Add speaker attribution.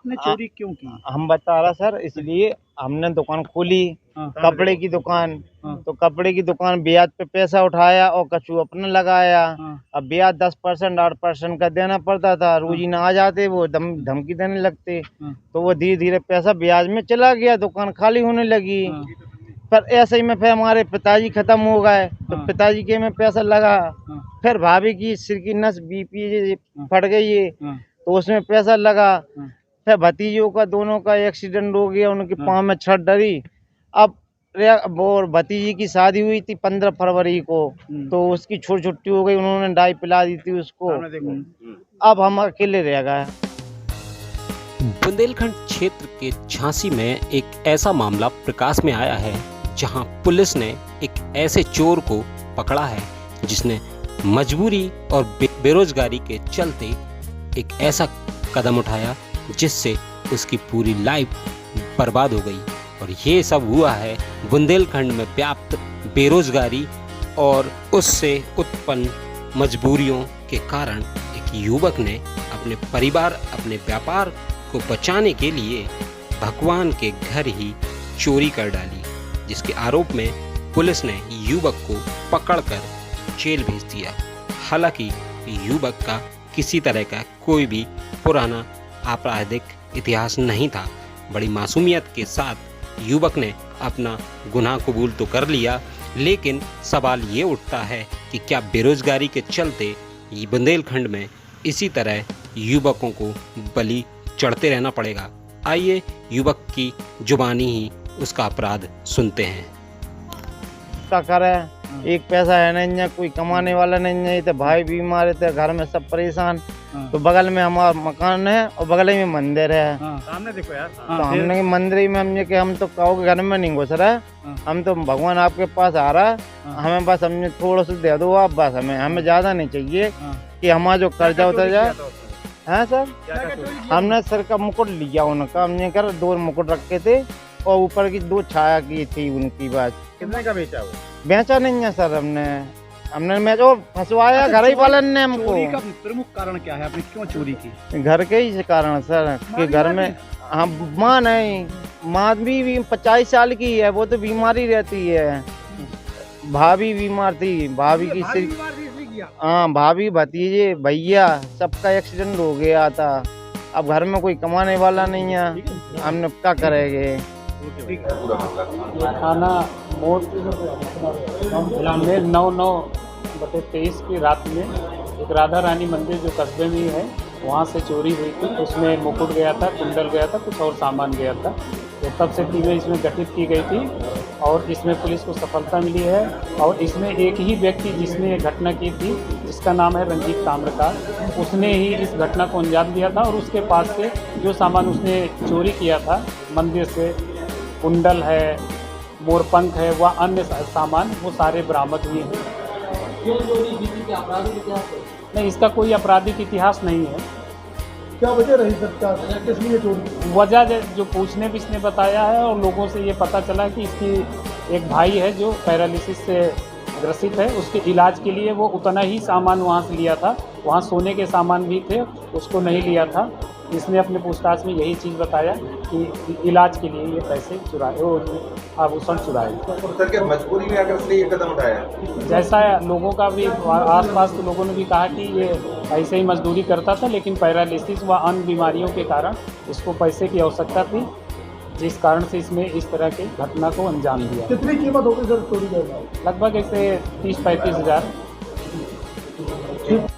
Speaker 1: आपने चोरी क्यों की?
Speaker 2: हम बता रहा सर, इसलिए हमने दुकान खोली, कपड़े की दुकान। तो कपड़े की दुकान ब्याज पे पैसा उठाया और कछु अपने लगाया। अब ब्याज 10% 8% का देना पड़ता था, रोजी ना आ जाते वो धमकी देने लगते। तो वो धीरे धीरे पैसा ब्याज में चला गया, दुकान खाली होने लगी। पर ऐसे ही में फिर हमारे पिताजी खत्म हो गए, तो पिताजी के में पैसा लगा। फिर भाभी की सिर की नस बीपी फट गई है, तो उसमें पैसा लगा। फिर भतीजों का दोनों का एक्सीडेंट हो गया, उनके पाँव में छत डरी। अब वो भतीजी की शादी हुई थी 15 फरवरी को, तो उसकी छुट्टी हो गई, उन्होंने डाई पिला दी थी उसको। अब हम अकेले रह गए।
Speaker 3: बुंदेलखंड क्षेत्र के झांसी में एक ऐसा मामला प्रकाश में आया है जहां पुलिस ने एक ऐसे चोर को पकड़ा है जिसने मजबूरी और बेरोजगारी के चलते एक ऐसा कदम उठाया जिससे उसकी पूरी लाइफ बर्बाद हो गई। और ये सब हुआ है बुंदेलखंड में व्याप्त बेरोजगारी और उससे उत्पन्न मजबूरियों के कारण एक युवक ने अपने परिवार, अपने व्यापार को बचाने के लिए भगवान के घर ही चोरी कर डाली, जिसके आरोप में पुलिस ने युवक को पकड़कर जेल भेज दिया। हालांकि युवक का किसी तरह का कोई भी पुराना आपराधिक इतिहास नहीं था। बड़ी मासूमियत के साथ युवक ने अपना गुनाह कबूल तो कर लिया, लेकिन सवाल ये उठता है कि क्या बेरोजगारी के चलते ये बुंदेलखंड में इसी तरह युवकों को बलि चढ़ते रहना पड़ेगा। आइए युवक की जुबानी ही उसका अपराध सुनते हैं।
Speaker 2: क्या करें, एक पैसा है नहीं है, कोई कमाने वाला नहीं है, तो भाई बीमार थे, घर में सब परेशान। तो बगल में हमारा मकान है और बगल में मंदिर है।
Speaker 1: सामने देखो यार।
Speaker 2: तो हमने मंदिर में हमने कि हम तो कहोगे घर में नहीं घुस रहा, हम तो भगवान आपके पास आ रहा, हमें बस हमने थोड़ा सा दे दो आप, बस हमें ज़्यादा नहीं चाहिए कि हमारा जो कर्जा उतर जाए। हाँ सर, हमने सर का मुकुट लिया उनका, हमने कर 2 मुकुट रखे थे और ऊपर की 2 छाया की थी उनकी। बात
Speaker 1: कितने का बेचा वो?
Speaker 2: बेचा नहीं है सर, हमने मैं जो फंसवाया घर ही वालन ने हमको।
Speaker 1: चोरी का प्रमुख कारण क्या है? आपने क्यों चोरी की?
Speaker 2: घर के ही कारण सर, कि घर में हाँ माँ नहीं, माँ भी 50 साल की है, वो तो बीमारी रहती है। भाभी बीमार थी, भाभी की सिर, हाँ भाभी भतीजे भैया सबका एक्सीडेंट हो गया था। अब घर में कोई कमाने वाला नहीं है, हमने क्या करेंगे।
Speaker 4: थाना मोड़ में 9/9/23 की रात में एक राधा रानी मंदिर जो कस्बे में ही है, वहाँ से चोरी हुई थी। उसमें मुकुट गया था, कुंडल गया था, कुछ और सामान गया था। तो तब से टीमें इसमें गठित की गई थी और इसमें पुलिस को सफलता मिली है। और इसमें एक ही व्यक्ति जिसने ये घटना की थी, जिसका नाम है रंजीत ताम्रकार, उसने ही इस घटना को अंजाम दिया था। और उसके पास से जो सामान उसने चोरी किया था मंदिर से, कुंडल है, मोरपंख है, व अन्य सामान, वो सारे बरामद हुए हैं। नहीं, इसका कोई आपराधिक इतिहास नहीं है।
Speaker 1: क्या वजह रही सर, किस लिए चोरी?
Speaker 4: वजह जो पूछने भी इसने बताया है और लोगों से ये पता चला कि इसकी एक भाई है जो पैरालिसिस से ग्रसित है, उसके इलाज के लिए वो उतना ही सामान वहाँ से लिया था। वहाँ सोने के सामान भी थे, उसको नहीं लिया था। इसने अपने पूछताछ में यही चीज़ बताया कि इलाज के लिए ये पैसे चुराए, आभूषण चुराए।
Speaker 5: सर क्या मजबूरी में आकर इसने ये कदम उठाया?
Speaker 4: जैसा लोगों का भी आसपास के लोगों ने भी कहा कि ये ऐसे ही मजदूरी करता था, लेकिन पैरालिसिस व अन्य बीमारियों के कारण इसको पैसे की आवश्यकता थी, जिस कारण से इसमें इस तरह की घटना को अंजाम दिया।
Speaker 1: कितनी कीमत होगी सर चोरी करना?
Speaker 4: लगभग ऐसे 30-35 हज़ार।